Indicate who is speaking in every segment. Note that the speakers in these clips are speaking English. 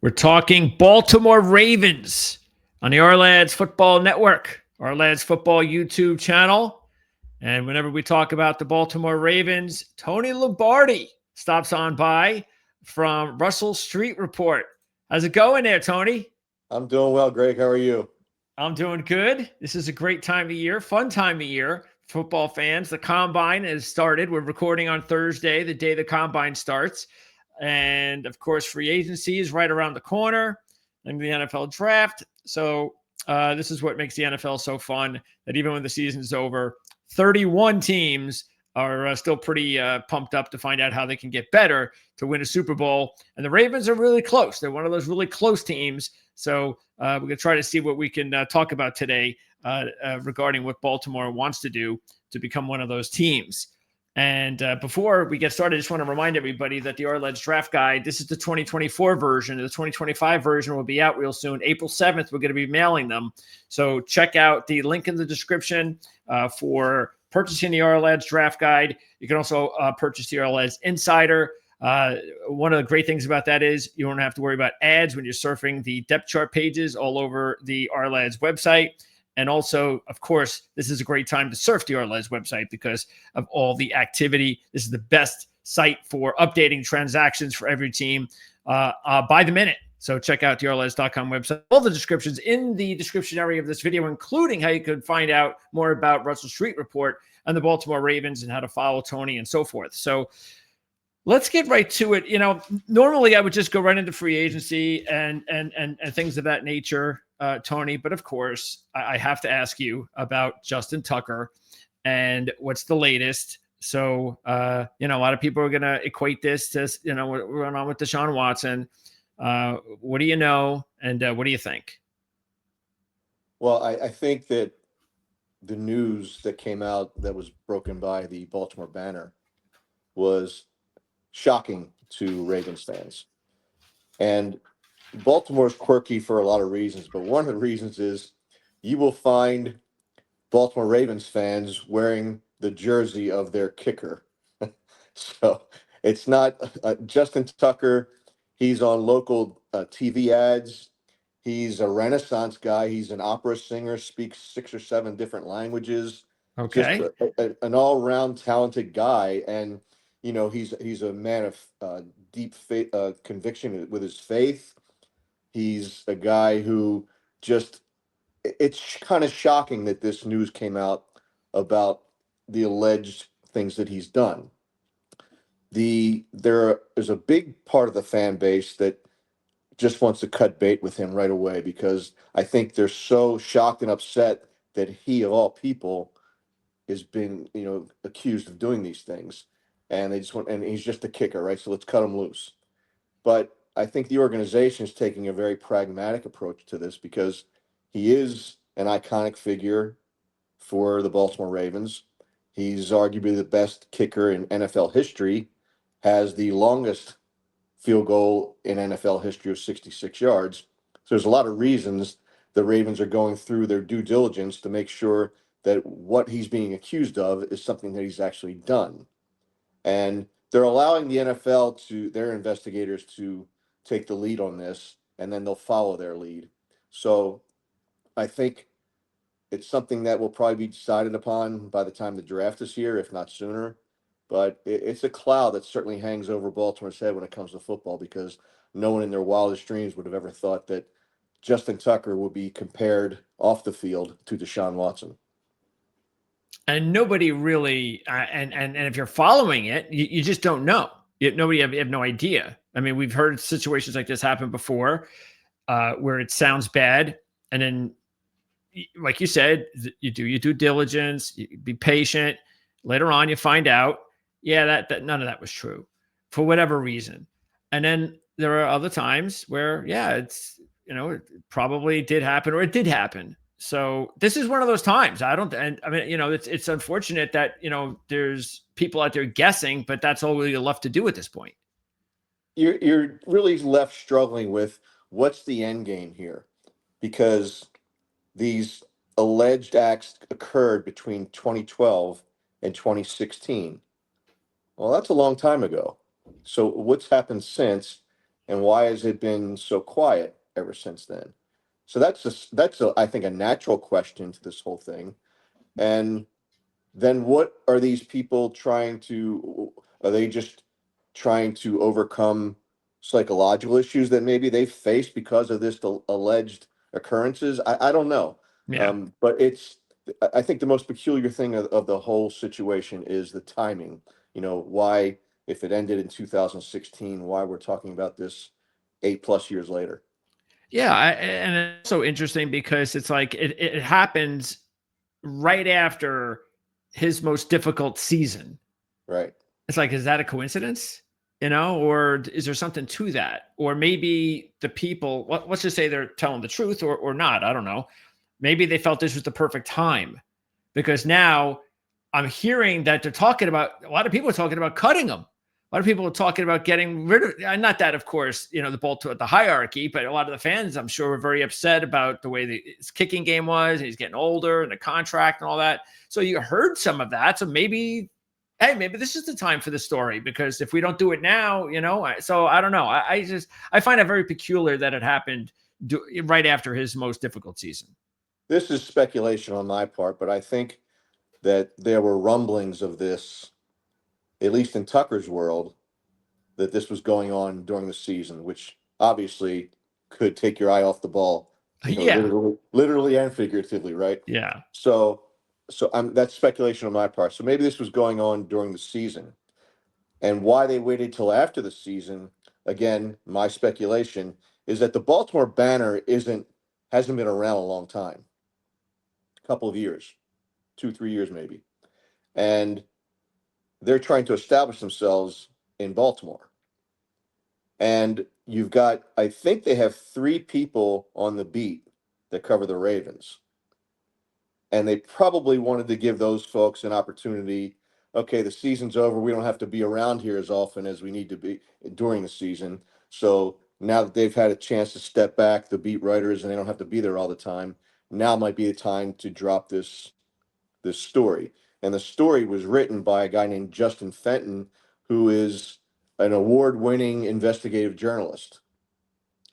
Speaker 1: We're talking Baltimore Ravens on the Ourlads Football Network, Ourlads Football YouTube channel. And whenever we talk about the Baltimore Ravens, Tony Lombardi stops on by from Russell Street Report. How's it going there, Tony?
Speaker 2: I'm doing well, Greg. How are you?
Speaker 1: I'm doing good. This is a great time of year, fun time of year. Football fans, the combine has started. We're recording on Thursday, the day the combine starts. And of course, free agency is right around the corner and the NFL draft. So this is what makes the NFL so fun, that even when the season's over, 31 teams are still pretty pumped up to find out how they can get better to win a Super Bowl. And the Ravens are really close. They're one of those really close teams. So we're going to try to see what we can talk about today regarding what Baltimore wants to do to become one of those teams. And before we get started, I just want to remind everybody that the Ourlads Draft Guide, this is the 2024 version. The 2025 version will be out real soon. April 7th, we're going to be mailing them. So check out the link in the description for purchasing the Ourlads Draft Guide. You can also purchase the Ourlads Insider. One of the great things about that is you don't have to worry about ads when you're surfing the depth chart pages all over the Ourlads website. And also, of course, this is a great time to surf the Ourlads website because of all the activity. This is the best site for updating transactions for every team by the minute. So check out the Ourlads.com website. All the descriptions in the description area of this video, including how you could find out more about Russell Street Report and the Baltimore Ravens and how to follow Tony and so forth. So let's get right to it. You know, normally I would just go right into free agency and things of that nature, Tony. But of course, I have to ask you about Justin Tucker and what's the latest. So, a lot of people are going to equate this to, what went on with Deshaun Watson. What do you know? And what do you think?
Speaker 2: Well, I think that the news that came out that was broken by the Baltimore Banner was shocking to Ravens fans. And Baltimore's quirky for a lot of reasons, but one of the reasons is you will find Baltimore Ravens fans wearing the jersey of their kicker. So it's not Justin Tucker. He's on local TV ads. He's a Renaissance guy. He's an opera singer, speaks 6 or 7 different languages.
Speaker 1: Okay.
Speaker 2: Just an all-round talented guy. And, he's a man of deep conviction with his faith. He's a guy who it's kind of shocking that this news came out about the alleged things that he's done. There is a big part of the fan base that just wants to cut bait with him right away because I think they're so shocked and upset that he, of all people, has been, accused of doing these things. And and he's just a kicker, right? So let's cut him loose. But I think the organization is taking a very pragmatic approach to this because he is an iconic figure for the Baltimore Ravens. He's arguably the best kicker in NFL history, has the longest field goal in NFL history of 66 yards. So there's a lot of reasons the Ravens are going through their due diligence to make sure that what he's being accused of is something that he's actually done. And they're allowing the their investigators to take the lead on this, and then they'll follow their lead. So I think it's something that will probably be decided upon by the time the draft is here, if not sooner. But it's a cloud that certainly hangs over Baltimore's head when it comes to football because no one in their wildest dreams would have ever thought that Justin Tucker would be compared off the field to Deshaun Watson.
Speaker 1: And nobody really, and if you're following it, you just don't know. Nobody have no idea. I mean, we've heard situations like this happen before, where it sounds bad, and then, like you said, you do your due diligence, you be patient. Later on, you find out, yeah, that none of that was true, for whatever reason. And then there are other times where, yeah, it probably did happen or it did happen. So this is one of those times. I mean, it's unfortunate that, there's people out there guessing, but that's all you're left to do at this point.
Speaker 2: You're really left struggling with what's the end game here, because these alleged acts occurred between 2012 and 2016. Well, that's a long time ago. So what's happened since? and why has it been so quiet ever since then? So I think a natural question to this whole thing. And then what are these people trying to, are they just trying to overcome psychological issues that maybe they've faced because of this alleged occurrences? I don't know.
Speaker 1: Yeah.
Speaker 2: But I think the most peculiar thing of the whole situation is the timing. Why, if it ended in 2016, why we're talking about this 8+ years later.
Speaker 1: Yeah. And it's so interesting because it's like it happens right after his most difficult season.
Speaker 2: Right.
Speaker 1: It's like, is that a coincidence? Or is there something to that? Or maybe the people, let's just say they're telling the truth or not. I don't know. Maybe they felt this was the perfect time because now I'm hearing that they're talking about, a lot of people are talking about cutting him. A lot of people are talking about getting rid of, not that, of course, the hierarchy, but a lot of the fans, I'm sure, were very upset about the way his kicking game was. And he's getting older and the contract and all that. So you heard some of that. So maybe, hey, maybe this is the time for the story because if we don't do it now, so I don't know. I find it very peculiar that it happened right after his most difficult season.
Speaker 2: This is speculation on my part, but I think that there were rumblings of this, at least in Tucker's world, that this was going on during the season, which obviously could take your eye off the ball,
Speaker 1: Yeah.
Speaker 2: literally and figuratively, right?
Speaker 1: Yeah.
Speaker 2: So, that's speculation on my part. So maybe this was going on during the season, and why they waited till after the season. Again, my speculation is that the Baltimore banner hasn't been around a long time, a couple of years, 2, 3 years maybe, and they're trying to establish themselves in Baltimore. And I think they have 3 people on the beat that cover the Ravens. And they probably wanted to give those folks an opportunity. Okay, the season's over. We don't have to be around here as often as we need to be during the season. So now that they've had a chance to step back, the beat writers, and they don't have to be there all the time, now might be the time to drop this story. And the story was written by a guy named Justin Fenton, who is an award-winning investigative journalist.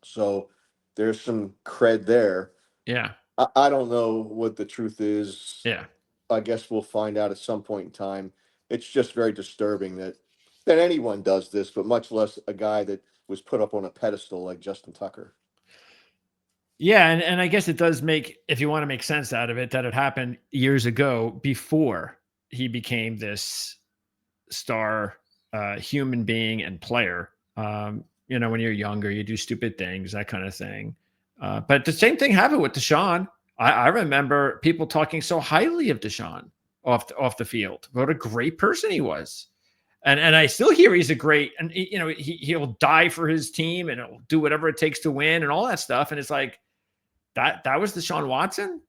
Speaker 2: So there's some cred there.
Speaker 1: Yeah.
Speaker 2: I don't know what the truth is.
Speaker 1: Yeah.
Speaker 2: I guess we'll find out at some point in time. It's just very disturbing that anyone does this, but much less a guy that was put up on a pedestal like Justin Tucker.
Speaker 1: Yeah, and I guess it does make, if you want to make sense out of it, that it happened years ago before he became this star human being and player. When you're younger, you do stupid things, that kind of thing. But the same thing happened with Deshaun. I remember people talking so highly of Deshaun off the field. What a great person he was. And I still hear he's a great, and he'll die for his team and he'll do whatever it takes to win and all that stuff. And it's like, that was Deshaun Watson.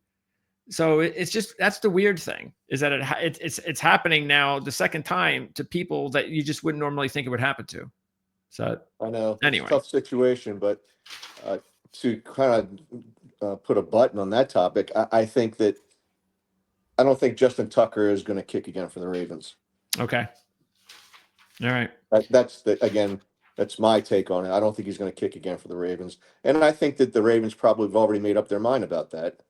Speaker 1: So it's just, that's the weird thing, is that it's happening now the second time to people that you just wouldn't normally think it would happen to. So
Speaker 2: I know it's a
Speaker 1: anyway,
Speaker 2: tough situation, but to kind of put a button on that topic, I don't think Justin Tucker is going to kick again for the Ravens.
Speaker 1: okay, all right,
Speaker 2: That's my take on it. I don't think he's going to kick again for the Ravens, and I think that the Ravens probably have already made up their mind about that.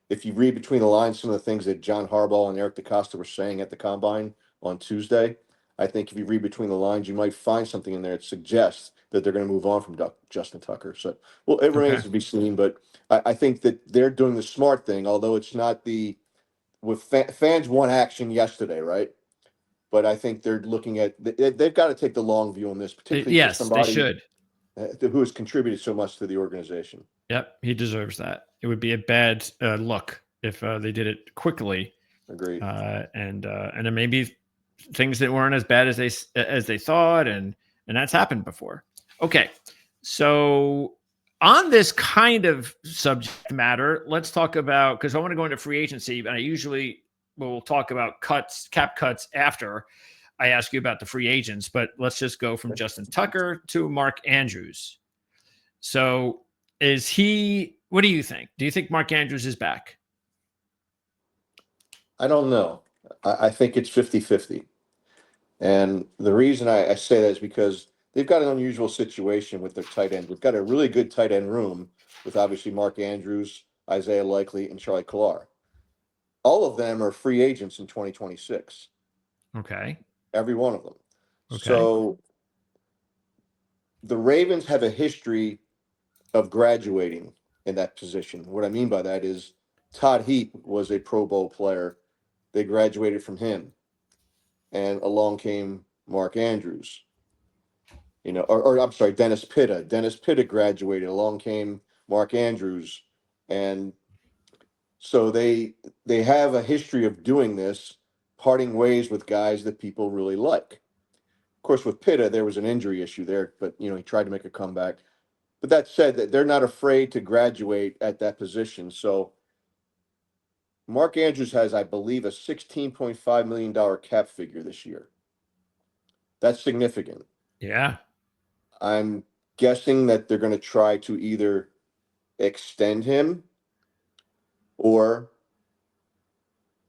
Speaker 2: If you read between the lines, some of the things that John Harbaugh and Eric DeCosta were saying at the combine on Tuesday, I think if you read between the lines, you might find something in there that suggests that they're going to move on from Justin Tucker. So, well, it remains
Speaker 1: okay.
Speaker 2: to be seen, but I think that they're doing the smart thing, although it's not fans want action yesterday, right? But I think they're looking at, they've got to take the long view on this, particularly for
Speaker 1: Yes, they
Speaker 2: somebody
Speaker 1: should.
Speaker 2: who has contributed so much to the organization.
Speaker 1: Yep, he deserves that. It would be a bad look if they did it quickly,
Speaker 2: Agreed.
Speaker 1: and then maybe things that weren't as bad as they thought, and that's happened before. Okay, so on this kind of subject matter, let's talk about, because I want to go into free agency, and I usually will talk about cap cuts after I ask you about the free agents, but let's just go from Justin Tucker to Mark Andrews. So what do you think? Do you think Mark Andrews is back?
Speaker 2: I don't know. I think it's 50-50. And the reason I say that is because they've got an unusual situation with their tight end. They've got a really good tight end room with obviously Mark Andrews, Isaiah Likely, and Charlie Collar. All of them are free agents in 2026.
Speaker 1: Okay.
Speaker 2: Every one of them.
Speaker 1: Okay.
Speaker 2: So the Ravens have a history of graduating in that position. What I mean by that is Todd Heap was a Pro Bowl player. They graduated from him, and along came Mark Andrews. Or I'm sorry, Dennis Pitta. Dennis Pitta graduated. Along came Mark Andrews, and so they have a history of doing this, parting ways with guys that people really like. Of course, with Pitta, there was an injury issue there, but he tried to make a comeback. But that said, that they're not afraid to graduate at that position. So Mark Andrews has, I believe, a $16.5 million cap figure this year. That's significant.
Speaker 1: Yeah.
Speaker 2: I'm guessing that they're going to try to either extend him or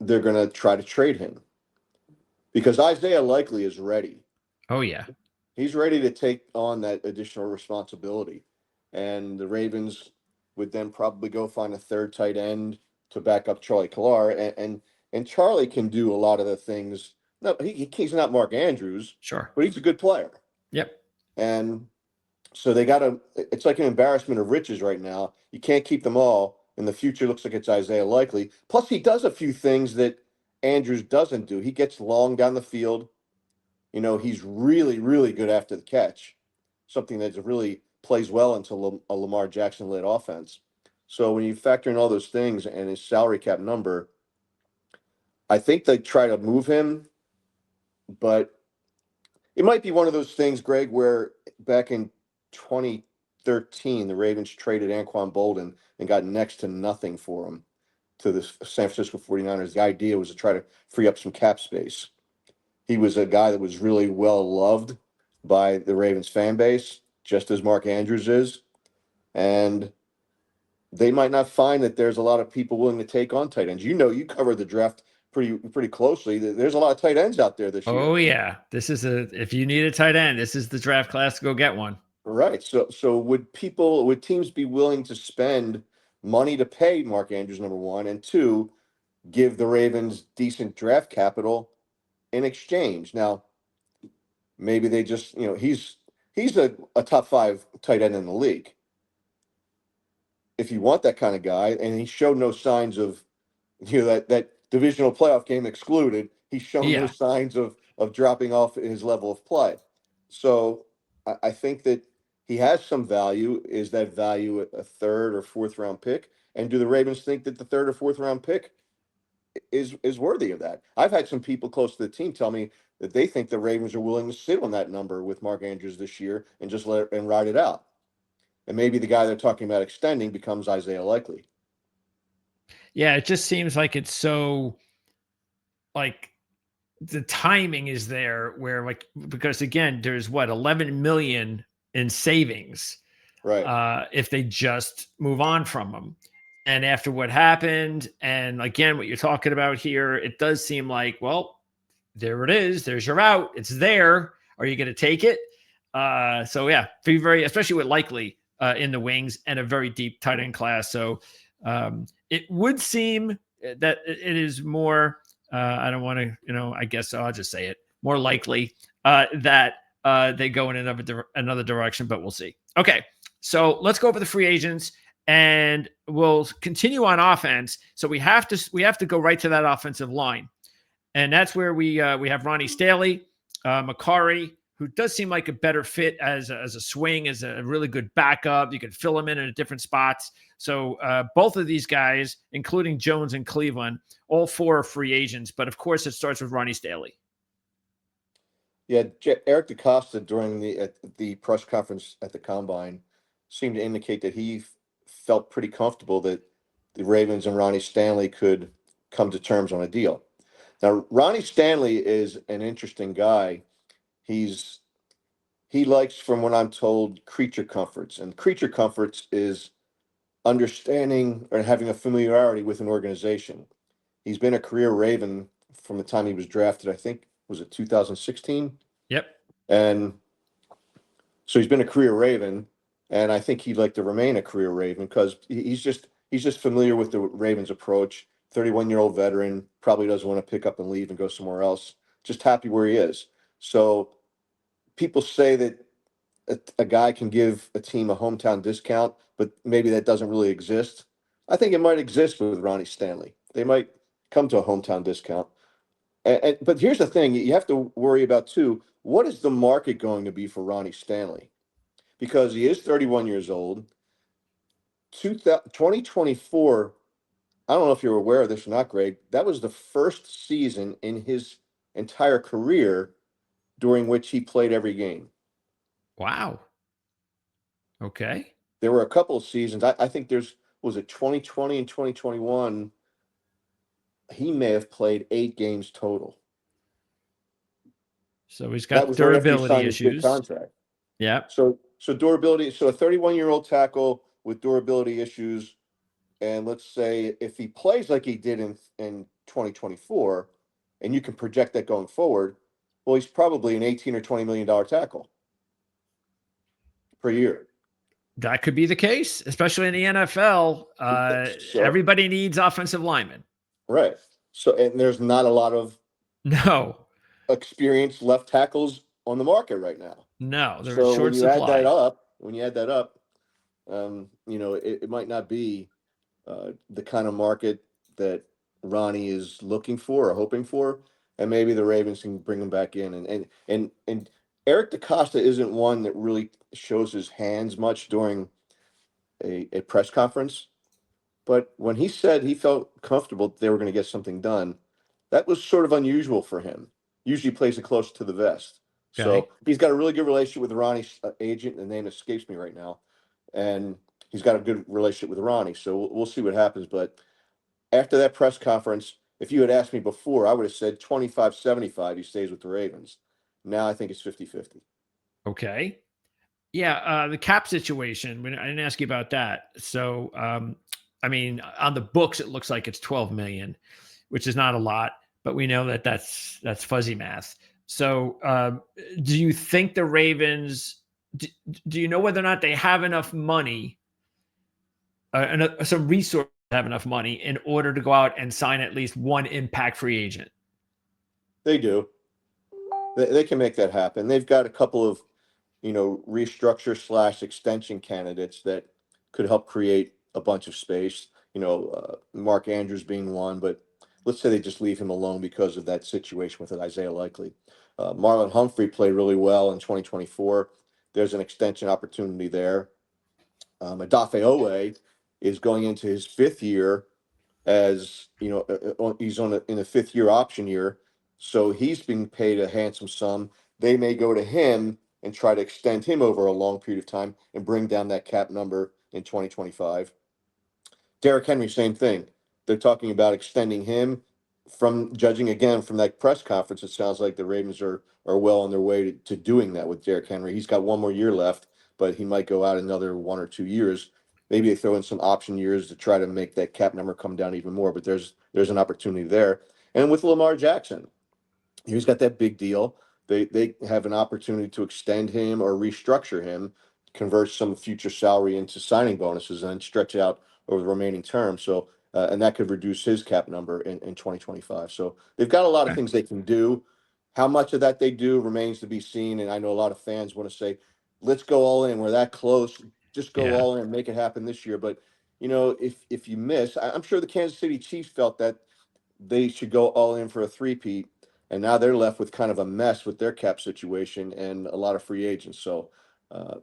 Speaker 2: they're going to try to trade him because Isaiah Likely is ready.
Speaker 1: Oh yeah.
Speaker 2: He's ready to take on that additional responsibility. And the Ravens would then probably go find a third tight end to back up Charlie Collar. And Charlie can do a lot of the things. No, he's not Mark Andrews,
Speaker 1: Sure.
Speaker 2: but he's a good player.
Speaker 1: Yep.
Speaker 2: And so it's like an embarrassment of riches right now. You can't keep them all. And the future looks like it's Isaiah Likely. Plus, he does a few things that Andrews doesn't do. He gets long down the field. He's really, really good after the catch, something that really plays well into a Lamar Jackson-led offense. So when you factor in all those things and his salary cap number, I think they try to move him, but it might be one of those things, Greg, where back in 2013, the Ravens traded Anquan Bolden and got next to nothing for him to the San Francisco 49ers. The idea was to try to free up some cap space. He was a guy that was really well loved by the Ravens fan base, just as Mark Andrews is. And they might not find that there's a lot of people willing to take on tight ends. You cover the draft pretty closely. There's a lot of tight ends out there this year.
Speaker 1: Oh yeah. If you need a tight end, this is the draft class to go get one.
Speaker 2: Right. So would teams be willing to spend money to pay Mark Andrews, number one, and two, give the Ravens decent draft capital in exchange? Now, maybe they just, he's a top 5 tight end in the league. If you want that kind of guy, and he showed no signs of, that divisional playoff game excluded, he's shown no
Speaker 1: Yeah.
Speaker 2: signs of dropping off his level of play. So I think that he has some value. Is that value a third or fourth round pick? And do the Ravens think that the third or fourth round pick is worthy of that? I've had some people close to the team tell me that they think the Ravens are willing to sit on that number with Mark Andrews this year and just ride it out. And maybe the guy they're talking about extending becomes Isaiah Likely.
Speaker 1: Yeah, it just seems like it's so like the timing is there where because again, there's 11 million in savings.
Speaker 2: Right.
Speaker 1: If they just move on from them. And after what happened, and again, what you're talking about here, it does seem like, well, there it is. There's your out. It's there. Are you going to take it? So yeah, be very, especially with Likely in the wings and a very deep tight end class. So it would seem that it is more. I don't want to, I guess I'll just say it. More likely that they go in another direction, but we'll see. Okay, so let's go over the free agents, and we'll continue on offense. So we have to go right to that offensive line. And that's where we have Ronnie Staley, Makari, who does seem like a better fit as a swing, as a really good backup. You can fill him in different spots. So both of these guys, including Jones and Cleveland, all 4 are free agents. But of course, it starts with Ronnie Staley.
Speaker 2: Yeah, Eric DeCosta during the press conference at the Combine seemed to indicate that he felt pretty comfortable that the Ravens and Ronnie Stanley could come to terms on a deal. Now, Ronnie Stanley is an interesting guy. He likes, from what I'm told, creature comforts, and creature comforts is understanding or having a familiarity with an organization. He's been a career Raven from the time he was drafted. I think was it 2016,
Speaker 1: Yep.
Speaker 2: and So he's been a career Raven, and I think he'd like to remain a career Raven because he's just familiar with the Ravens' approach. 31-year-old veteran, probably doesn't want to pick up and leave and go somewhere else. Just happy where he is. So people say that a guy can give a team a hometown discount, but maybe that doesn't really exist. I think it might exist with Ronnie Stanley. They might come to a hometown discount. But here's the thing you have to worry about too. What is the market going to be for Ronnie Stanley? Because he is 31 years old. 2024, I don't know if you're aware of this or not, Greg. That was the first season in his entire career during which he played every game.
Speaker 1: Wow. Okay.
Speaker 2: There were a couple of seasons. I think was it 2020 and 2021? He may have played 8 games total.
Speaker 1: So he's
Speaker 2: That
Speaker 1: got
Speaker 2: was right after he
Speaker 1: durability
Speaker 2: signed his big
Speaker 1: issues.
Speaker 2: contract.
Speaker 1: Yep.
Speaker 2: So durability. So a 31-year-old tackle with durability issues, and let's say if he plays like he did in 2024, and you can project that going forward, well, he's probably an 18 or $20 million tackle per year.
Speaker 1: That could be the case, especially in the NFL.
Speaker 2: So
Speaker 1: Everybody needs offensive linemen.
Speaker 2: right. So and there's not a lot of
Speaker 1: No,
Speaker 2: experienced left tackles on the market right now.
Speaker 1: no, they're in
Speaker 2: So
Speaker 1: short supply.
Speaker 2: when you add that up, it might not be the kind of market that Ronnie is looking for or hoping for, and maybe the Ravens can bring him back in. And Eric DeCosta isn't one that really shows his hands much during a press conference. But when he said he felt comfortable that they were going to get something done, that was sort of unusual for him. Usually plays it close to the vest.
Speaker 1: Okay.
Speaker 2: So he's got a really good relationship with Ronnie's agent, and the name escapes me right now. And he's got a good relationship with Ronnie. So we'll see what happens. But after that press conference, if you had asked me before, I would have said 25-75. He stays with the Ravens. Now I think it's 50-50.
Speaker 1: Okay. Yeah. The cap situation. I didn't ask you about that. So, I mean, on the books, it looks like it's 12 million, which is not a lot, but we know that that's fuzzy math. So, do you think the Ravens? Do you know whether or not they have enough money and some resources have enough money in order to go out and sign at least one impact free agent?
Speaker 2: They do. They can make that happen. They've got a couple of restructure / extension candidates that could help create a bunch of space. Mark Andrews being one, but let's say they just leave him alone because of that situation with Isaiah Likely. Marlon Humphrey played really well in 2024. There's an extension opportunity there. Adafe Owe is going into his 5th year as he's in a 5th-year option year, so he's being paid a handsome sum. They may go to him and try to extend him over a long period of time and bring down that cap number in 2025. Derrick Henry, same thing. They're talking about extending him. From judging again from that press conference, it sounds like the Ravens are well on their way to doing that with Derrick Henry. He's got one more year left, but he might go out another 1 or 2 years. Maybe they throw in some option years to try to make that cap number come down even more. But there's an opportunity there. And with Lamar Jackson, he's got that big deal. They have an opportunity to extend him or restructure him, convert some future salary into signing bonuses, and stretch it out over the remaining term. So and that could reduce his cap number in 2025. So they've got a lot of
Speaker 1: Okay.
Speaker 2: things they can do. How much of that they do remains to be seen. And I know a lot of fans want to say, let's go all in. We're that close. Just go
Speaker 1: Yeah.
Speaker 2: all in and make it happen this year. But if you miss, I'm sure the Kansas City Chiefs felt that they should go all in for a three-peat, and now they're left with kind of a mess with their cap situation and a lot of free agents. So uh,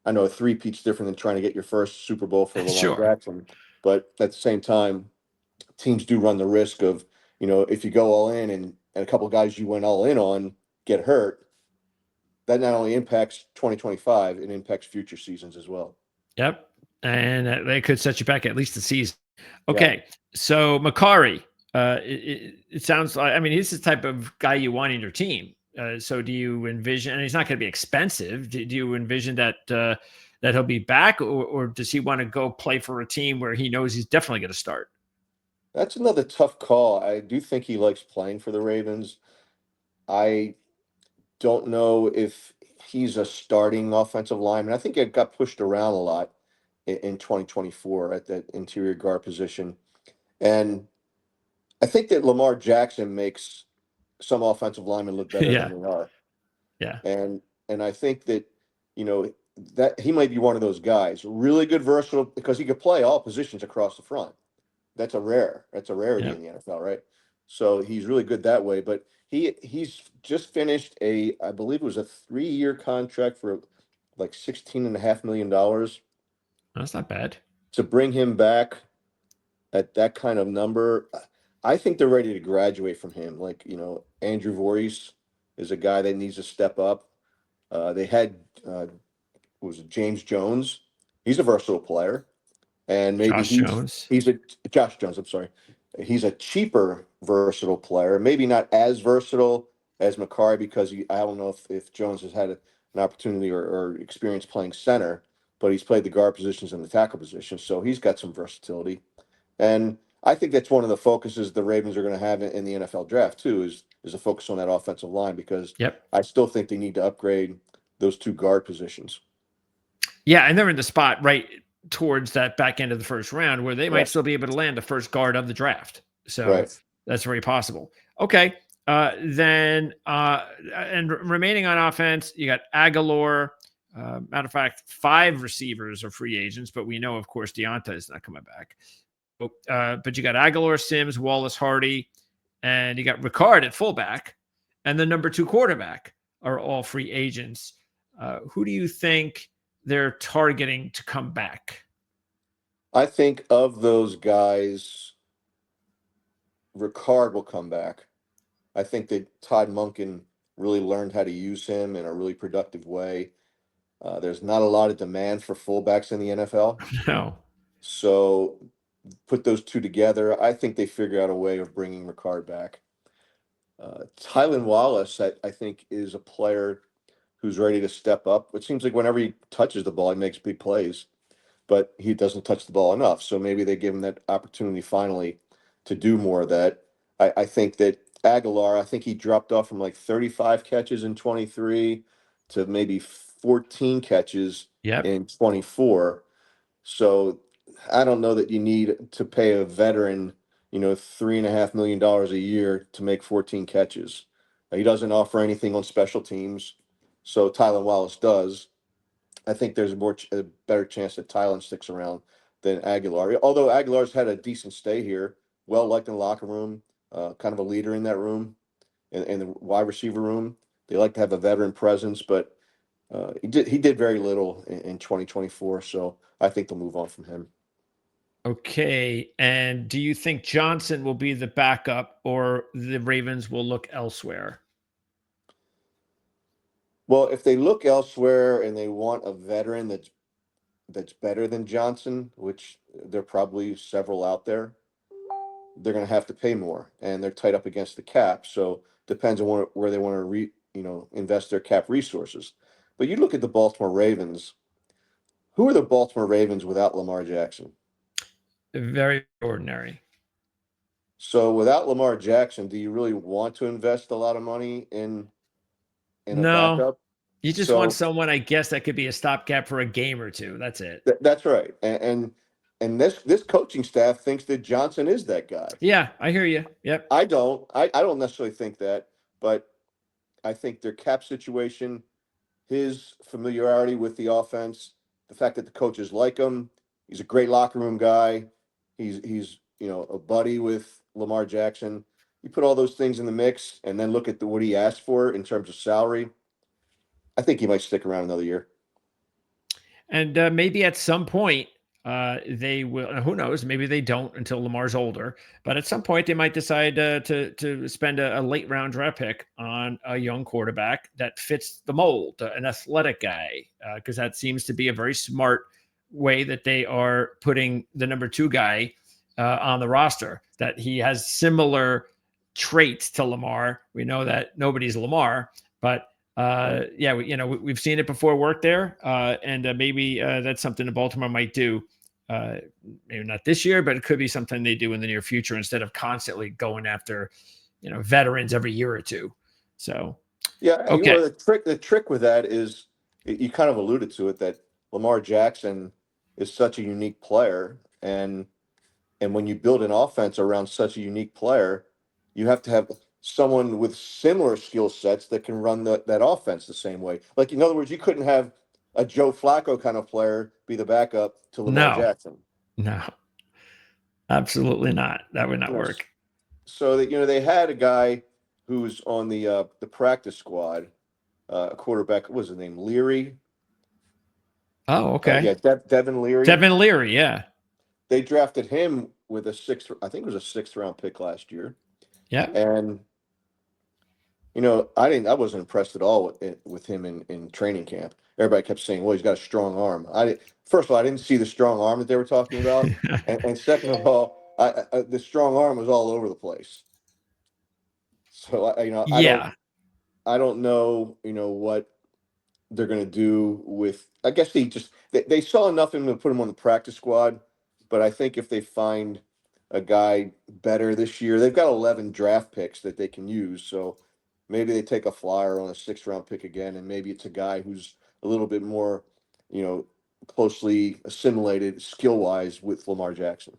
Speaker 2: I know a three-peat's different than trying to get your first Super Bowl for Lamar
Speaker 1: Sure.
Speaker 2: Jackson, but at the same time, teams do run the risk of, if you go all in and a couple of guys you went all in on get hurt, that not only impacts 2025, it impacts future seasons as well.
Speaker 1: Yep. And they could set you back at least a season.
Speaker 2: Yeah.
Speaker 1: Okay. So Makari, it sounds like, I mean, he's the type of guy you want in your team. So do you envision, and he's not going to be expensive. Do you envision that that he'll be back, or does he want to go play for a team where he knows he's definitely going to start?
Speaker 2: That's another tough call. I do think he likes playing for the Ravens. I don't know if he's a starting offensive lineman. I think it got pushed around a lot in 2024 at that interior guard position. And I think that Lamar Jackson makes some offensive linemen look better than
Speaker 1: Yeah.
Speaker 2: they are.
Speaker 1: Yeah.
Speaker 2: And I think that, you know, that he might be one of those guys, really good versatile, because he could play all positions across the front. That's a rarity
Speaker 1: Yeah.
Speaker 2: in the NFL, right? So he's really good that way. But he's just finished I believe it was a 3-year contract for like $16.5 million.
Speaker 1: That's not bad.
Speaker 2: To bring him back at that kind of number, I think they're ready to graduate from him. Like, Andrew Voorhees is a guy that needs to step up. They had was it James Jones? He's a versatile player, and maybe
Speaker 1: Josh
Speaker 2: he's
Speaker 1: Jones.
Speaker 2: he's a Josh Jones. I'm sorry, he's a cheaper versatile player. Maybe not as versatile as McCarry, because I don't know if Jones has had an opportunity or experience playing center, but he's played the guard positions and the tackle positions, so he's got some versatility. And I think that's one of the focuses the Ravens are going to have in the NFL draft too, is a focus on that offensive line, because
Speaker 1: Yep.
Speaker 2: I still think they need to upgrade those two guard positions.
Speaker 1: Yeah, and they're in the spot right towards that back end of the first round where they
Speaker 2: Yeah,
Speaker 1: might still be able to land the first guard of the draft. So
Speaker 2: right.
Speaker 1: that's very possible. Okay. And remaining on offense, you got Aguilar. Matter of fact, 5 receivers are free agents, but we know, of course, Deonta is not coming back. But you got Aguilar, Sims, Wallace, Hardy, and you got Ricard at fullback, and the number 2 quarterback are all free agents. Who do you think they're targeting to come back?
Speaker 2: I think of those guys, Ricard will come back. I think that Todd Monken really learned how to use him in a really productive way. There's not a lot of demand for fullbacks in the NFL.
Speaker 1: No.
Speaker 2: So put those two together, I think they figure out a way of bringing Ricard back. Tylan Wallace, I think, is a player who's ready to step up. It seems like whenever he touches the ball, he makes big plays, but he doesn't touch the ball enough. So maybe they give him that opportunity finally to do more of that. I think that Aguilar, I think he dropped off from like 35 catches in 23 to maybe 14 catches
Speaker 1: Yep.
Speaker 2: in 24. So I don't know that you need to pay a veteran, $3.5 million a year to make 14 catches. He doesn't offer anything on special teams, so Tylan Wallace does. I think there's a better chance that Tylan sticks around than Aguilar. Although Aguilar's had a decent stay here, well liked in the locker room, kind of a leader in that room, in the wide receiver room. They like to have a veteran presence, but he did very little in 2024, so I think they'll move on from him.
Speaker 1: Okay. And do you think Johnson will be the backup, or the Ravens will look elsewhere?
Speaker 2: Well, if they look elsewhere and they want a veteran that's better than Johnson, which there are probably several out there, they're going to have to pay more, and they're tight up against the cap. So depends on where they want to invest their cap resources. But you look at the Baltimore Ravens. Who are the Baltimore Ravens without Lamar Jackson?
Speaker 1: Very ordinary.
Speaker 2: So without Lamar Jackson, do you really want to invest a lot of money in a
Speaker 1: No,
Speaker 2: backup?
Speaker 1: you just want
Speaker 2: So
Speaker 1: someone, I guess, that could be a stopgap for a game or two. That's it.
Speaker 2: that's right. And this coaching staff thinks that Johnson is that guy.
Speaker 1: Yeah, I hear you. Yep.
Speaker 2: I don't necessarily think that, but I think their cap situation, his familiarity with the offense, the fact that the coaches like him, he's a great locker room guy. He's a buddy with Lamar Jackson. You put all those things in the mix and then look at what he asked for in terms of salary. I think he might stick around another year.
Speaker 1: And maybe at some point they will. Who knows? Maybe they don't until Lamar's older. But at some point they might decide to spend a late round draft pick on a young quarterback that fits the mold, an athletic guy, because that seems to be a very smart way that they are putting the number 2 guy on the roster. That he has similar traits to Lamar. We know that nobody's Lamar, but yeah, we've seen it before work there, and maybe that's something that Baltimore might do. Maybe not this year, but it could be something they do in the near future instead of constantly going after, veterans every year or two. So,
Speaker 2: Yeah,
Speaker 1: Okay.
Speaker 2: the trick with that is you kind of alluded to it that Lamar Jackson is such a unique player, and when you build an offense around such a unique player, you have to have someone with similar skill sets that can run that offense the same way. Like in other words, you couldn't have a Joe Flacco kind of player be the backup to Lamar
Speaker 1: No,
Speaker 2: Jackson.
Speaker 1: no, absolutely not. That would not
Speaker 2: You know,
Speaker 1: work.
Speaker 2: so that they had a guy who's on the practice squad, a quarterback. What was his name? Leary.
Speaker 1: Oh, okay.
Speaker 2: Yeah, Devin Leary.
Speaker 1: Devin Leary, yeah.
Speaker 2: They drafted him with a sixth. I think it was a sixth round pick last year,
Speaker 1: Yeah.
Speaker 2: and I wasn't impressed at all with him in training camp. Everybody kept saying, "Well, he's got a strong arm." First of all, I didn't see the strong arm that they were talking about, and second of all, the strong arm was all over the place. So
Speaker 1: Yeah.
Speaker 2: I don't know, what they're going to do with. I guess they saw enough in him to put him on the practice squad, but I think if they find a guy better this year, they've got 11 draft picks that they can use. So maybe they take a flyer on a sixth round pick again, and maybe it's a guy who's a little bit more, you know, closely assimilated skill wise with Lamar Jackson.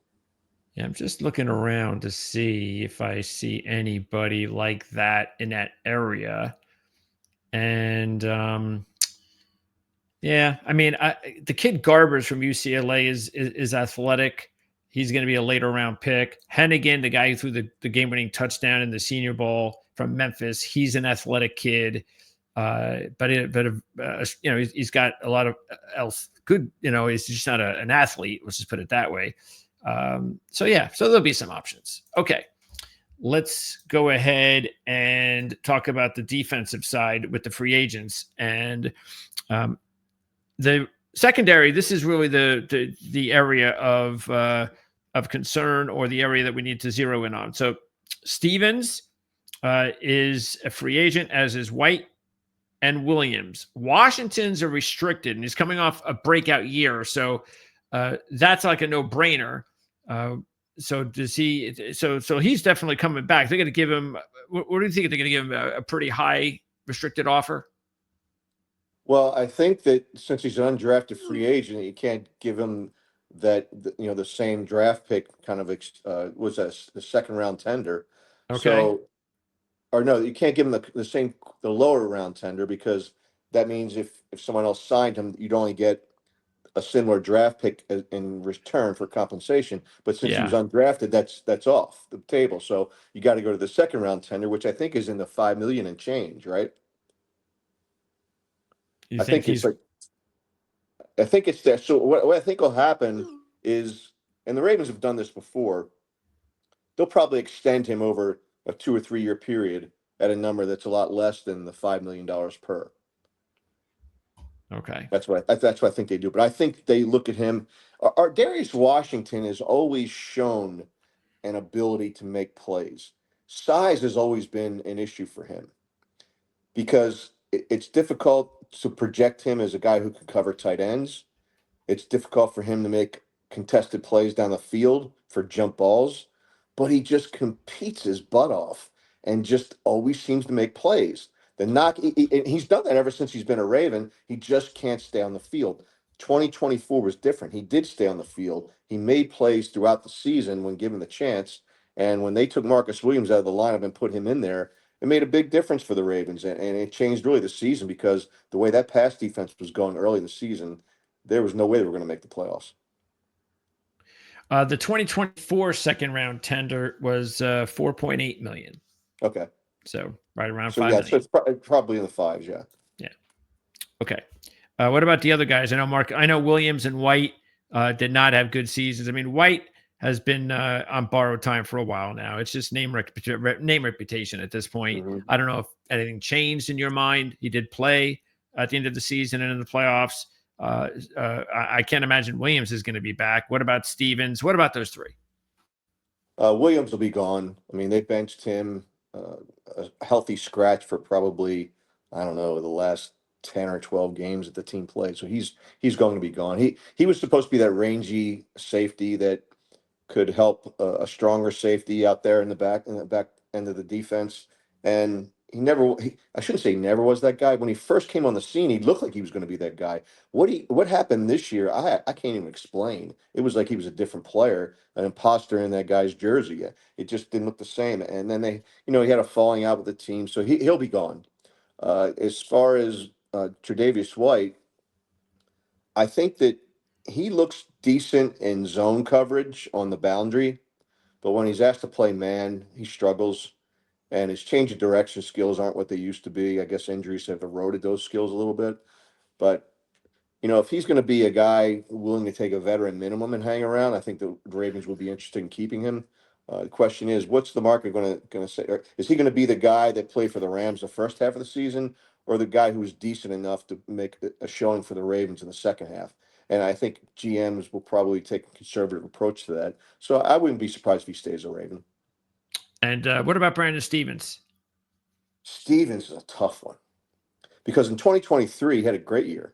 Speaker 1: Yeah, I'm just looking around to see if I see anybody like that in that area. And yeah, I mean, the kid Garbers from UCLA is athletic. He's going to be a later round pick. Hennigan, the guy who threw the game winning touchdown in the Senior Bowl from Memphis, he's an athletic kid. He's got a lot of else good. He's just not an athlete. Let's just put it that way. So there'll be some options. Okay, let's go ahead and talk about the defensive side with the free agents and the secondary. This is really the area of concern, or the area that we need to zero in on. So Stevens is a free agent, as is White and Williams. Washington's are restricted, and he's coming off a breakout year, so that's like a no-brainer. So does he? So he's definitely coming back. They're going to give him. What do you think? They're going to give him a pretty high restricted offer?
Speaker 2: Well, I think that since he's an undrafted free agent, you can't give him the same draft pick kind of was the second round tender.
Speaker 1: Okay.
Speaker 2: So, or no, you can't give him the lower round tender, because that means if someone else signed him, you'd only get a similar draft pick in return for compensation. But since he was
Speaker 1: Yeah.
Speaker 2: undrafted, that's off the table. So you got to go to the second round tender, which I think is in the 5 million and change, right?
Speaker 1: You
Speaker 2: I
Speaker 1: think
Speaker 2: think it's
Speaker 1: he's
Speaker 2: like I think it's that. So what I think will happen is, and the Ravens have done this before, they'll probably extend him over a 2 or 3 year period at a number that's a lot less than the $5 million per.
Speaker 1: okay?
Speaker 2: That's what I think they do. But I think they look at him. Our Darius Washington has always shown an ability to make plays. Size has always been an issue for him, because it's difficult to project him as a guy who can cover tight ends. It's difficult for him to make contested plays down the field for jump balls, but he just competes his butt off and just always seems to make plays. He's done that ever since he's been a Raven. He just can't stay on the field. 2024 was different. He did stay on the field. He made plays throughout the season when given the chance. And when they took Marcus Williams out of the lineup and put him in there, it made a big difference for the Ravens. And it changed really the season, because the way that pass defense was going early in the season, there was no way they were going to make the playoffs.
Speaker 1: The 2024 second round tender was 4.8 million.
Speaker 2: Okay.
Speaker 1: So right around
Speaker 2: So
Speaker 1: 5
Speaker 2: yeah, so
Speaker 1: million.
Speaker 2: it's probably in the fives. Yeah.
Speaker 1: Yeah. Okay. What about the other guys? I know Williams and White did not have good seasons. I mean, White has been on borrowed time for a while now. It's just name reputation at this point.
Speaker 2: hmm
Speaker 1: I don't know if anything changed in your mind. He did play at the end of the season and in the playoffs. I can't imagine Williams is going to be back. What about Stevens? What about those three?
Speaker 2: Williams will be gone. I mean, they benched him a healthy scratch for probably, I don't know, the last 10 or 12 games that the team played. So he's going to be gone. He was supposed to be that rangy safety that could help a stronger safety out there in the back end of the defense. And I shouldn't say never was that guy. When he first came on the scene, he looked like he was going to be that guy. What happened this year, I can't even explain. It was like he was a different player, an imposter in that guy's jersey. It just didn't look the same. And then he had a falling out with the team, so he'll be gone. As far as Tre'Davious White, I think that he looks decent in zone coverage on the boundary, but when he's asked to play man, he struggles, and his change of direction skills aren't what they used to be. I guess injuries have eroded those skills a little bit. But if he's going to be a guy willing to take a veteran minimum and hang around, I think the Ravens will be interested in keeping him. The question is, what's the market going to say? Is he going to be the guy that played for the Rams the first half of the season, or the guy who's decent enough to make a showing for the Ravens in the second half? And I think GMs will probably take a conservative approach to that. So I wouldn't be surprised if he stays a Raven.
Speaker 1: And what about Brandon Stevens?
Speaker 2: Stevens is a tough one because in 2023 he had a great year.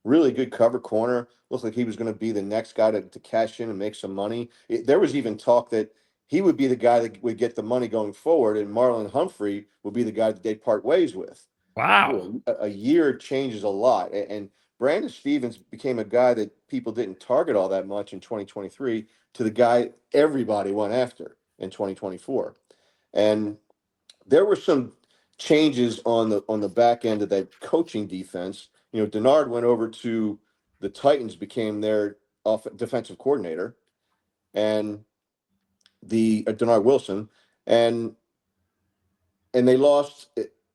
Speaker 2: Really good cover corner. Looks like he was going to be the next guy to cash in and make some money. There was even talk that he would be the guy that would get the money going forward, and Marlon Humphrey would be the guy that they'd part ways with.
Speaker 1: Wow.
Speaker 2: A year changes a lot. And Brandon Stevens became a guy that people didn't target all that much in 2023 to the guy everybody went after in 2024. And there were some changes on the back end of that coaching defense. Denard went over to the Titans, became their defensive coordinator, and the Denard Wilson, and they lost.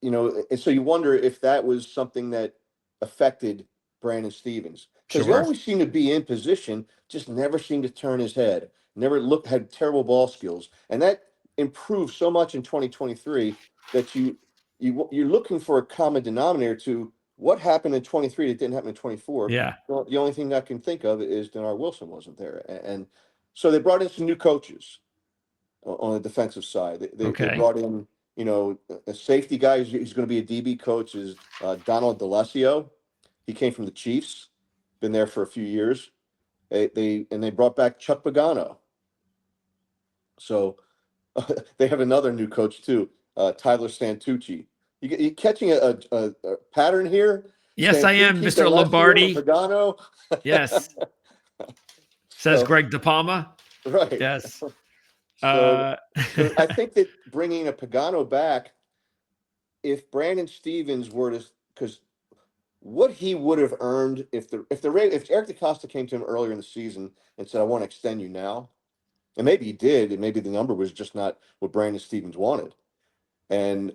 Speaker 2: And so you wonder if that was something that affected Brandon Stevens, because he
Speaker 1: Sure.
Speaker 2: always seemed to be in position, just never seemed to turn his head. Never had terrible ball skills, and that improved so much in 2023 that you're looking for a common denominator to what happened in 23 that didn't happen in 24.
Speaker 1: Yeah.
Speaker 2: Well, the only thing I can think of is Denard Wilson wasn't there, and so they brought in some new coaches on the defensive side. They
Speaker 1: Okay.
Speaker 2: brought in, a safety guy. He's going to be a DB coach. Is Donald DeLassio. He came from the Chiefs, been there for a few years. They brought back Chuck Pagano. So they have another new coach too, Tyler Santucci. You catching a pattern here?
Speaker 1: Yes, I am,
Speaker 2: Santucci,
Speaker 1: Mr.
Speaker 2: DeLassio, and
Speaker 1: Lombardi.
Speaker 2: Pagano.
Speaker 1: Yes. Says
Speaker 2: So
Speaker 1: Greg DePalma.
Speaker 2: right.
Speaker 1: Yes.
Speaker 2: So I think that bringing a Pagano back, if Brandon Stevens were to, because what he would have earned if Eric DeCosta came to him earlier in the season and said, "I want to extend you now," and maybe he did, and maybe the number was just not what Brandon Stevens wanted, and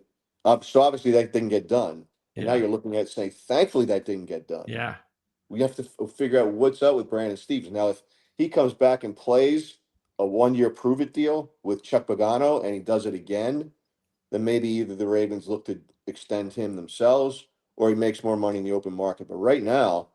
Speaker 2: so obviously that didn't get done, and now
Speaker 1: Yeah.
Speaker 2: you're looking at saying, thankfully that didn't get done.
Speaker 1: Yeah.
Speaker 2: We have to figure out what's up with Brandon Stevens now. If he comes back and plays a 1-year prove it deal with Chuck Pagano and he does it again, then maybe either the Ravens look to extend him themselves or he makes more money in the open market. But right now,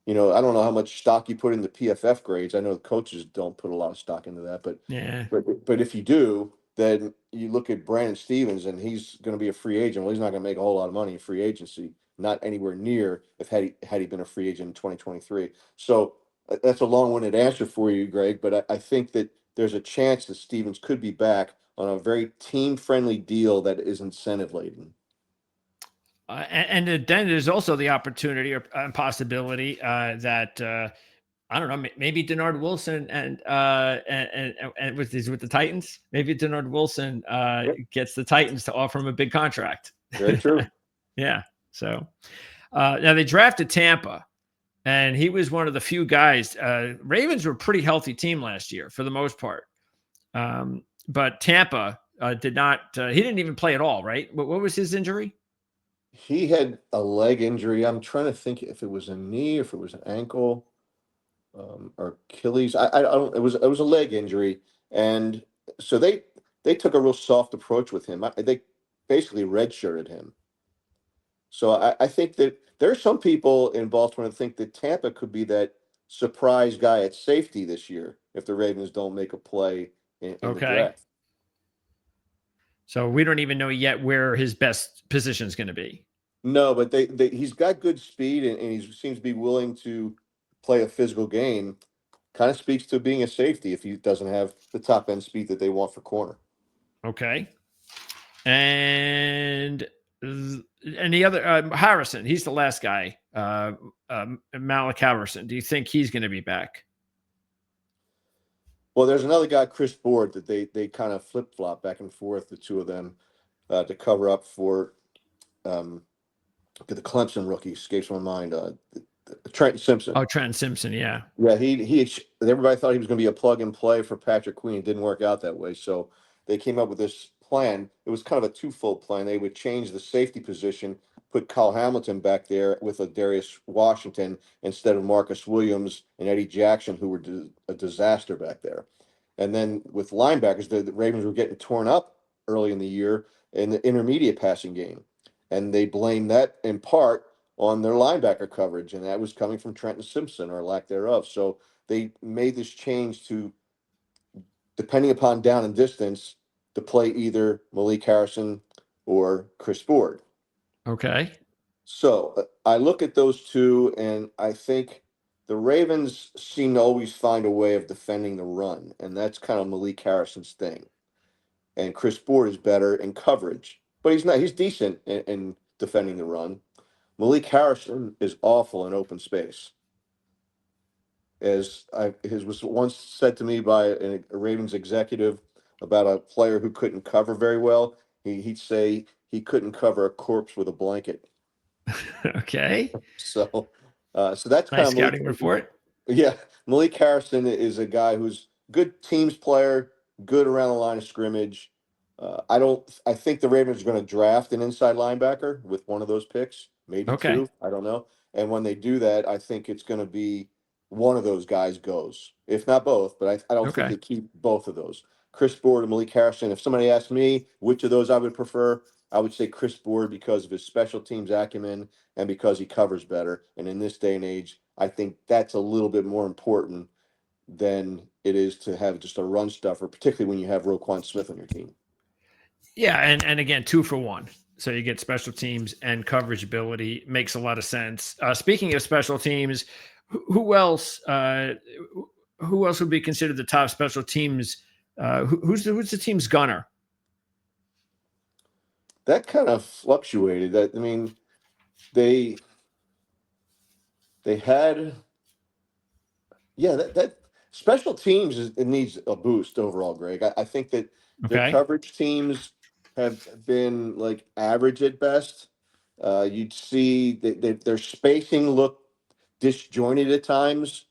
Speaker 2: I don't know how much stock you put into PFF grades. I know the coaches don't put a lot of stock into that, but
Speaker 1: Yeah.
Speaker 2: but if you do, then you look at Brandon Stevens and he's going to be a free agent. Well, he's not going to make a whole lot of money in free agency, not anywhere near if had he been a free agent in 2023. So that's a long-winded answer for you, Greg. But I think that there's a chance that Stevens could be back on a very team-friendly deal that is incentive-laden.
Speaker 1: And then there's also the opportunity or possibility that I don't know, maybe Denard Wilson and with the Titans, maybe Denard Wilson
Speaker 2: Yep.
Speaker 1: gets the Titans to offer him a big contract.
Speaker 2: Very true.
Speaker 1: Yeah. So now they drafted Tampa, and he was one of the few guys. Ravens were a pretty healthy team last year for the most part, but Tampa did not. He didn't even play at all, right? What was his injury?
Speaker 2: He had a leg injury. I'm trying to think if it was a knee, if it was an ankle, or Achilles. I don't. It was a leg injury, and so they took a real soft approach with him. They basically redshirted him. So I think that there are some people in Baltimore that think that Tampa could be that surprise guy at safety this year if the Ravens don't make a play in the
Speaker 1: Okay.
Speaker 2: draft.
Speaker 1: So we don't even know yet where his best position is going to be.
Speaker 2: No, but he's got good speed and he seems to be willing to play a physical game. Kind of speaks to being a safety if he doesn't have the top end speed that they want for corner.
Speaker 1: Okay. And the other Harrison, he's the last guy. Malik Harrison. Do you think he's going to be back?
Speaker 2: Well, there's another guy, Chris Board, that they kind of flip flop back and forth, the two of them, to cover up for um, the Clemson rookie. Escapes my mind. Trenton Simpson.
Speaker 1: Oh, Trenton Simpson. Yeah.
Speaker 2: Yeah, everybody thought he was going to be a plug and play for Patrick Queen. It didn't work out that way. So they came up with this plan. It was kind of a twofold plan. They would change the safety position, put Kyle Hamilton back there with a Darius Washington instead of Marcus Williams and Eddie Jackson, who were a disaster back there. And then with linebackers, the Ravens were getting torn up early in the year in the intermediate passing game. And they blamed that in part on their linebacker coverage, and that was coming from Trenton Simpson or lack thereof. So they made this change to, depending upon down and distance, to play either Malik Harrison or Chris Board.
Speaker 1: Okay.
Speaker 2: So I look at those two, and I think the Ravens seem to always find a way of defending the run, and that's kind of Malik Harrison's thing. And Chris Board is better in coverage, but he's not. He's decent in defending the run. Malik Harrison is awful in open space. His was once said to me by a Ravens executive about a player who couldn't cover very well. He'd say he couldn't cover a corpse with a blanket.
Speaker 1: Okay.
Speaker 2: So that's kind
Speaker 1: Nice
Speaker 2: of Malik.
Speaker 1: scouting report.
Speaker 2: Yeah, Malik Harrison is a guy who's good teams player, good around the line of scrimmage. I don't. I think the Ravens are going to draft an inside linebacker with one of those picks, maybe
Speaker 1: Okay.
Speaker 2: two. I don't know. And when they do that, I think it's going to be one of those guys goes, if not both. But I don't think
Speaker 1: Okay.
Speaker 2: they keep both of those. Chris Board and Malik Harrison. If somebody asked me which of those I would prefer, I would say Chris Board because of his special teams acumen and because he covers better. And in this day and age, I think that's a little bit more important than it is to have just a run stuffer, particularly when you have Roquan Smith on your team.
Speaker 1: Yeah, and again, 2-for-1. So you get special teams and coverage ability. Makes a lot of sense. Speaking of special teams, who else? Who else would be considered the top special teams? Who's the team's gunner?
Speaker 2: That kind of fluctuated. I mean, they had that special teams it needs a boost overall, Greg. I think that their
Speaker 1: Okay.
Speaker 2: coverage teams have been like average at best. You'd see that their spacing looked disjointed at times.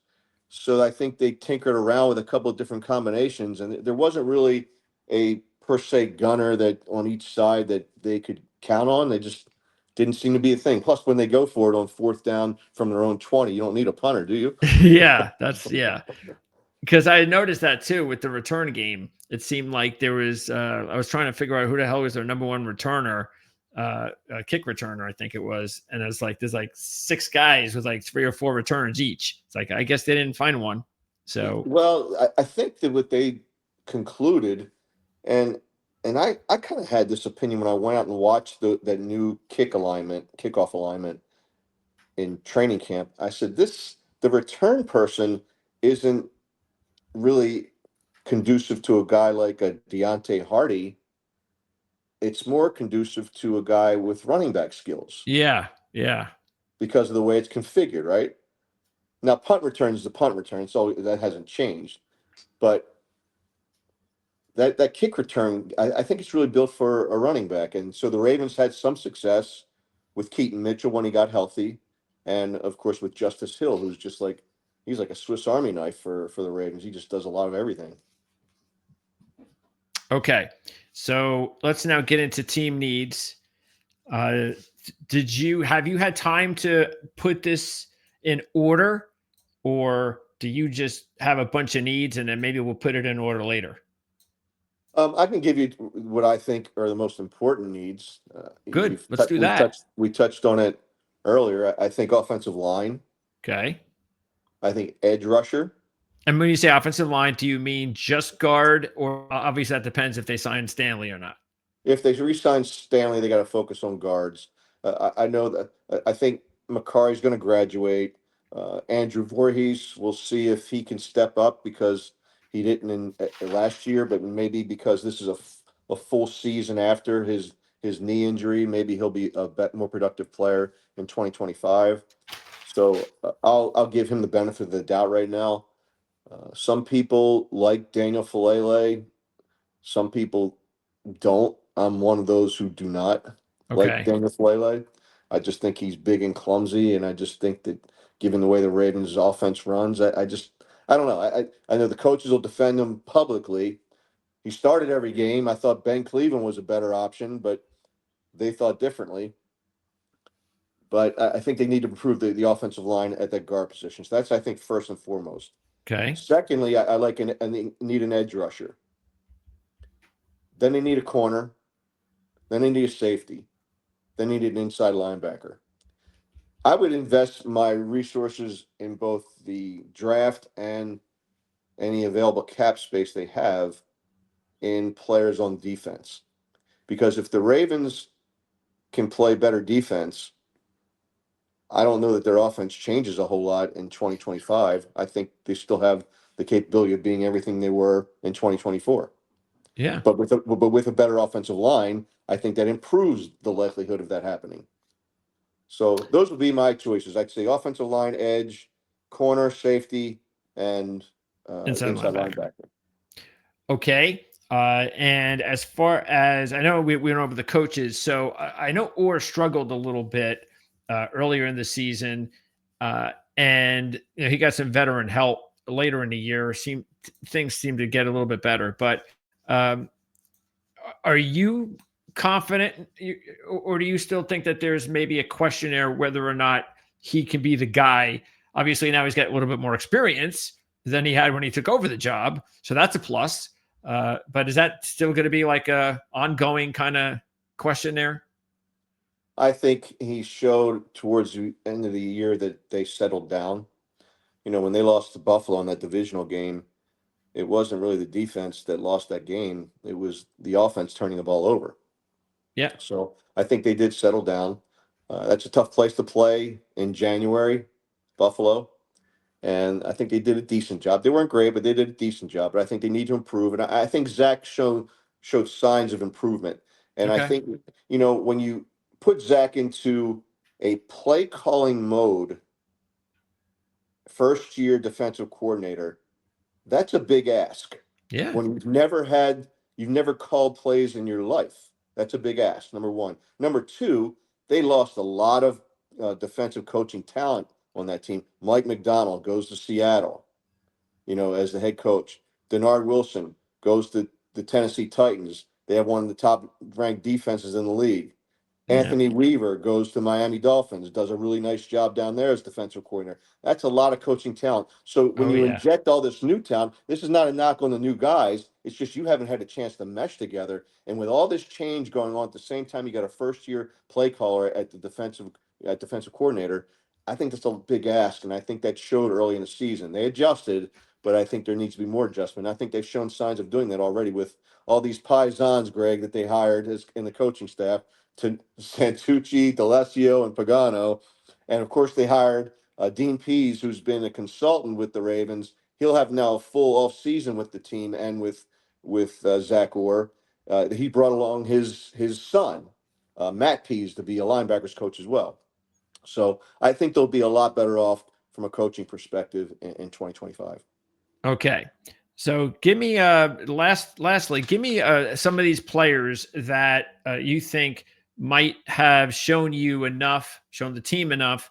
Speaker 2: So I think they tinkered around with a couple of different combinations, and there wasn't really a per se gunner that on each side that they could count on. They just didn't seem to be a thing. Plus, when they go for it on fourth down from their own 20, you don't need a punter, do you?
Speaker 1: Yeah, yeah. Because I noticed that too with the return game. It seemed like there was. I was trying to figure out who the hell was their number one returner, kick returner, I think it was. And it was like there's like 6 guys with like 3 or 4 returns each. It's like I guess they didn't find one. So
Speaker 2: Well, I think that what they concluded, and I kind of had this opinion when I went out and watched that new kickoff alignment in training camp. I said the return person isn't really conducive to a guy like a Deontay Hardy. It's more conducive to a guy with running back skills
Speaker 1: yeah, yeah.
Speaker 2: because of the way it's configured, right? Now, punt return is the punt return, so that hasn't changed. But that kick return, I think it's really built for a running back. And so the Ravens had some success with Keaton Mitchell when he got healthy. And of course, with Justice Hill, who's just like, he's like a Swiss Army knife for the Ravens. He just does a lot of everything.
Speaker 1: Okay, so let's now get into team needs. Have you had time to put this in order, or do you just have a bunch of needs and then maybe we'll put it in order later?
Speaker 2: I can give you what I think are the most important needs.
Speaker 1: Good. Let's do that.
Speaker 2: We touched on it earlier. I think offensive line.
Speaker 1: Okay.
Speaker 2: I think edge rusher.
Speaker 1: And when you say offensive line, do you mean just guard, or obviously that depends if they sign Stanley or not?
Speaker 2: If they re-sign Stanley, they got to focus on guards. I know that I think McCarry's going to graduate. Andrew Voorhees, we'll see if he can step up because he didn't in last year, but maybe because this is a full season after his knee injury. Maybe he'll be a more productive player in 2025. So I'll give him the benefit of the doubt right now. Some people like Daniel Falele. Some people don't. I'm one of those who do not like
Speaker 1: Okay.
Speaker 2: Daniel Falele. I just think he's big and clumsy, and I just think that given the way the Ravens' offense runs, I don't know. I know the coaches will defend him publicly. He started every game. I thought Ben Cleveland was a better option, but they thought differently. But I think they need to improve the offensive line at that guard position. So that's, I think, first and foremost.
Speaker 1: Okay.
Speaker 2: Secondly, I like need an edge rusher. Then they need a corner. Then they need a safety. Then they need an inside linebacker. I would invest my resources in both the draft and any available cap space they have in players on defense. Because if the Ravens can play better defense, I don't know that their offense changes a whole lot in 2025. I think they still have the capability of being everything they were in 2024.
Speaker 1: Yeah.
Speaker 2: But with a better offensive line, I think that improves the likelihood of that happening. So those would be my choices. I'd say offensive line, edge, corner, safety, and
Speaker 1: Inside
Speaker 2: inside
Speaker 1: linebacker.
Speaker 2: linebacker.
Speaker 1: Okay. And as far as I know, we went over the coaches. So I know Orr struggled a little bit earlier in the season, and he got some veteran help later in the year. Things seem to get a little bit better. But um, are you confident, or do you still think that there's maybe a question there whether or not he can be the guy? Obviously, now he's got a little bit more experience than he had when he took over the job, so that's a plus. But is that still going to be like a ongoing kind of question there?
Speaker 2: I think he showed towards the end of the year that they settled down. When they lost to Buffalo in that divisional game, it wasn't really the defense that lost that game. It was the offense turning the ball over.
Speaker 1: Yeah.
Speaker 2: So I think they did settle down. That's a tough place to play in January, Buffalo. And I think they did a decent job. They weren't great, but they did a decent job. But I think they need to improve. And I think Zach showed signs of improvement. And I
Speaker 1: Okay.
Speaker 2: think, when you put Zach into a play calling mode, first year defensive coordinator, that's a big ask.
Speaker 1: Yeah.
Speaker 2: When you've never called plays in your life. That's a big ask, number one. Number two, they lost a lot of defensive coaching talent on that team. Mike McDonald goes to Seattle, as the head coach. Denard Wilson goes to the Tennessee Titans. They have one of the top ranked defenses in the league.
Speaker 1: Yeah.
Speaker 2: Anthony Weaver goes to Miami Dolphins, does a really nice job down there as defensive coordinator. That's a lot of coaching talent. So when
Speaker 1: Oh
Speaker 2: you
Speaker 1: yeah.
Speaker 2: inject all this new talent, this is not a knock on the new guys. It's just you haven't had a chance to mesh together. And with all this change going on at the same time, you got a first-year play caller at the defensive coordinator. I think that's a big ask, and I think that showed early in the season. They adjusted, but I think there needs to be more adjustment. I think they've shown signs of doing that already with all these paisans, Greg, that they hired in the coaching staff to Santucci, D'Alessio, and Pagano. And of course, they hired Dean Pease, who's been a consultant with the Ravens. He'll have now a full off season with the team and with Zach Orr. He brought along his son, Matt Pease, to be a linebackers coach as well. So I think they'll be a lot better off from a coaching perspective in 2025.
Speaker 1: Okay. So give me lastly, give me some of these players that you think might have shown the team enough,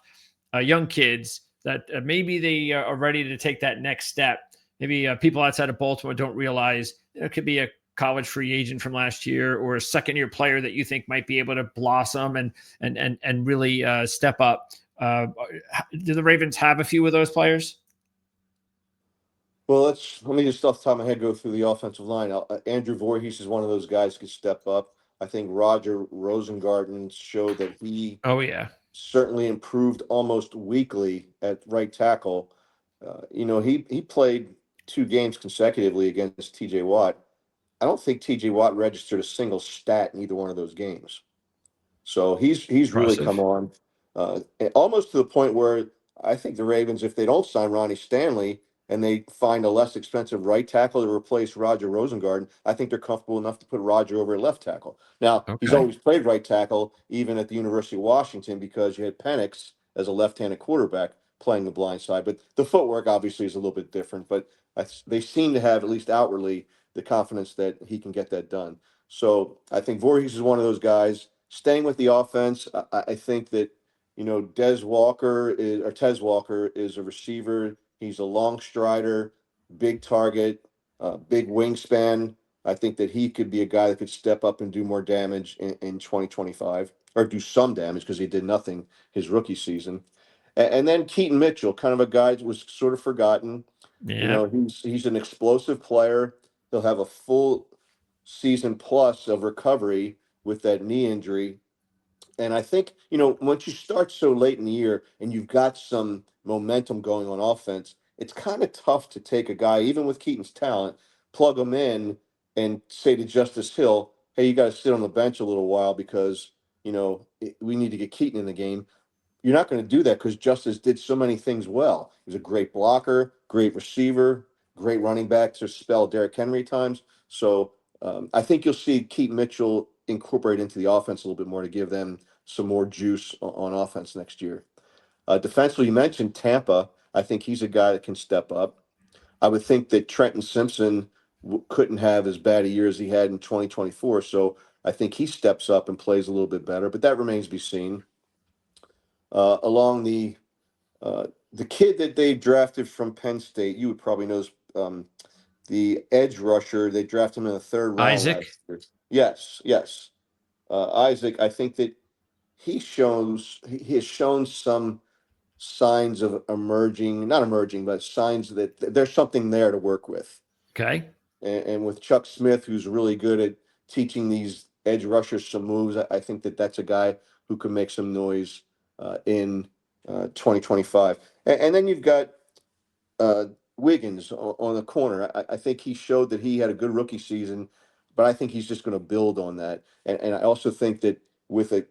Speaker 1: young kids that maybe they are ready to take that next step. Maybe people outside of Baltimore don't realize it could be a college free agent from last year or a second year player that you think might be able to blossom and really step up. Do the Ravens have a few of those players?
Speaker 2: Well, let me just off the top of my head go through the offensive line. Andrew Voorhees is one of those guys who could step up. I think Roger Rosengarten showed that he
Speaker 1: Oh yeah.
Speaker 2: certainly improved almost weekly at right tackle. He played 2 games consecutively against T.J. Watt. I don't think T.J. Watt registered a single stat in either one of those games. So he's really come
Speaker 1: Impressive.
Speaker 2: on, almost to the point where I think the Ravens, if they don't sign Ronnie Stanley, and they find a less expensive right tackle to replace Roger Rosengarten, I think they're comfortable enough to put Roger over at left tackle. Now, he's
Speaker 1: Okay.
Speaker 2: always played right tackle, even at the University of Washington, because you had Penix as a left-handed quarterback playing the blind side. But the footwork obviously is a little bit different. But they seem to have, at least outwardly, the confidence that he can get that done. So I think Voorhees is one of those guys. Staying with the offense, I think that Tez Walker is a receiver. He's a long strider, big target, big wingspan. I think that he could be a guy that could step up and do more damage in 2025, or do some damage because he did nothing his rookie season. And then Keaton Mitchell, kind of a guy that was sort of forgotten.
Speaker 1: Yeah.
Speaker 2: He's an explosive player. He'll have a full season plus of recovery with that knee injury. And I think, once you start so late in the year and you've got some momentum going on offense, it's kind of tough to take a guy, even with Keaton's talent, plug him in and say to Justice Hill, hey, you got to sit on the bench a little while because, we need to get Keaton in the game. You're not going to do that because Justice did so many things well. He's a great blocker, great receiver, great running back to spell Derrick Henry times. So I think you'll see Keaton Mitchell incorporate into the offense a little bit more to give them some more juice on offense next year. Defensively, you mentioned Tampa. I think he's a guy that can step up. I would think that Trenton Simpson couldn't have as bad a year as he had in 2024. So I think he steps up and plays a little bit better, but that remains to be seen. Along the kid that they drafted from Penn State, you would probably know this, the edge rusher. They drafted him in the third round
Speaker 1: Isaac.
Speaker 2: last year. Yes, yes. Isaac, I think that he has shown some signs of not emerging, but signs that there's something there to work with.
Speaker 1: Okay.
Speaker 2: And with Chuck Smith, who's really good at teaching these edge rushers some moves, I think that that's a guy who can make some noise in 2025. And then you've got uh, Wiggins on the corner. I think he showed that he had a good rookie season, but I think he's just going to build on that. And I also think that with a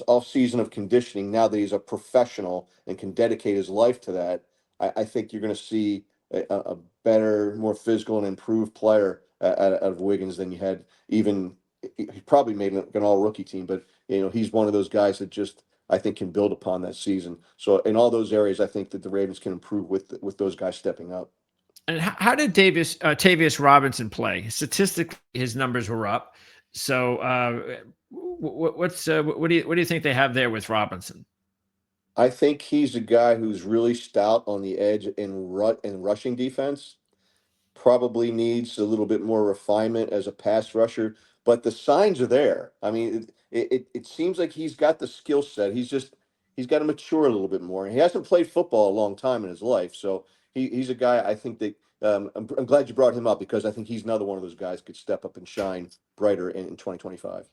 Speaker 2: off season of conditioning, now that he's a professional and can dedicate his life to that, I think you're going to see a better, more physical and improved player out of Wiggins than you had. Even he probably made an all rookie team, but he's one of those guys that just I think can build upon that season. So in all those areas, I think that the Ravens can improve with those guys stepping up.
Speaker 1: And how did Tavius Robinson play? Statistically, his numbers were up. So what do you think they have there with Robinson?
Speaker 2: I think he's a guy who's really stout on the edge in rushing defense. Probably needs a little bit more refinement as a pass rusher, but the signs are there. I mean, it seems like he's got the skill set. He's got to mature a little bit more. He hasn't played football a long time in his life, so he's a guy I think that I'm glad you brought him up because I think he's another one of those guys could step up and shine brighter in 2025.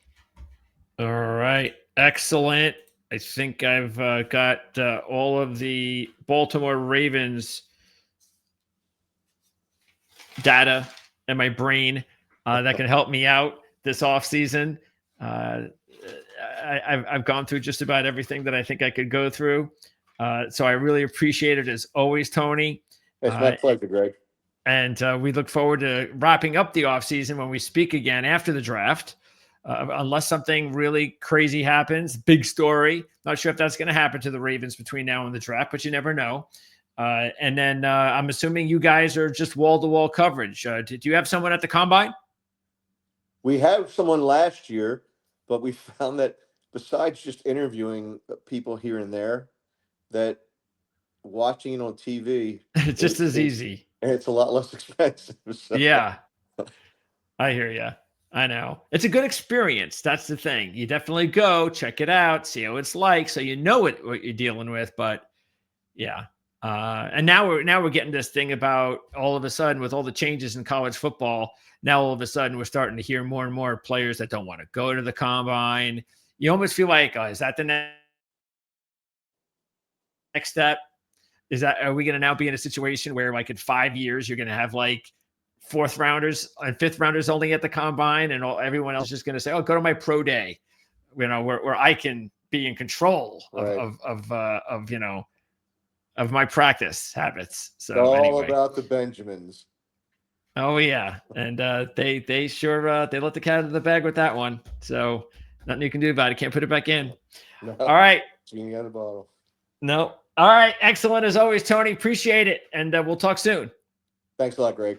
Speaker 1: All right, excellent. I think I've got all of the Baltimore Ravens data in my brain that can help me out this offseason. I've gone through just about everything that I think I could go through. So I really appreciate it as always, Tony.
Speaker 2: It's my pleasure, Greg.
Speaker 1: And we look forward to wrapping up the offseason when we speak again after the draft. Unless something really crazy happens, big story. Not sure if that's going to happen to the Ravens between now and the draft, but you never know. And then I'm assuming you guys are just wall-to-wall coverage. Did you have someone at the Combine?
Speaker 2: We have someone last year, but we found that besides just interviewing people here and there, that watching it on TV
Speaker 1: It's just as easy.
Speaker 2: And it's a lot less expensive. So.
Speaker 1: Yeah, I hear you. I know. It's a good experience. That's the thing. You definitely go, check it out, see how it's like, so you know what you're dealing with. But yeah. And now we're getting this thing about all of a sudden with all the changes in college football. Now all of a sudden we're starting to hear more and more players that don't want to go to the Combine. You almost feel like, is that the next step? Are we going to now be in a situation where like in 5 years you're going to have like fourth rounders and fifth rounders only at the Combine, and everyone else is just going to say, "Oh, go to my pro day," where I can be in control of of my practice habits.
Speaker 2: It's
Speaker 1: So
Speaker 2: all
Speaker 1: anyway.
Speaker 2: about the Benjamins.
Speaker 1: Oh yeah, and they sure they let the cat out of the bag with that one. So nothing you can do about it. Can't put it back in.
Speaker 2: No,
Speaker 1: All right.
Speaker 2: genie out of the bottle.
Speaker 1: No. All right. Excellent as always, Tony. Appreciate it, and we'll talk soon.
Speaker 2: Thanks a lot, Greg.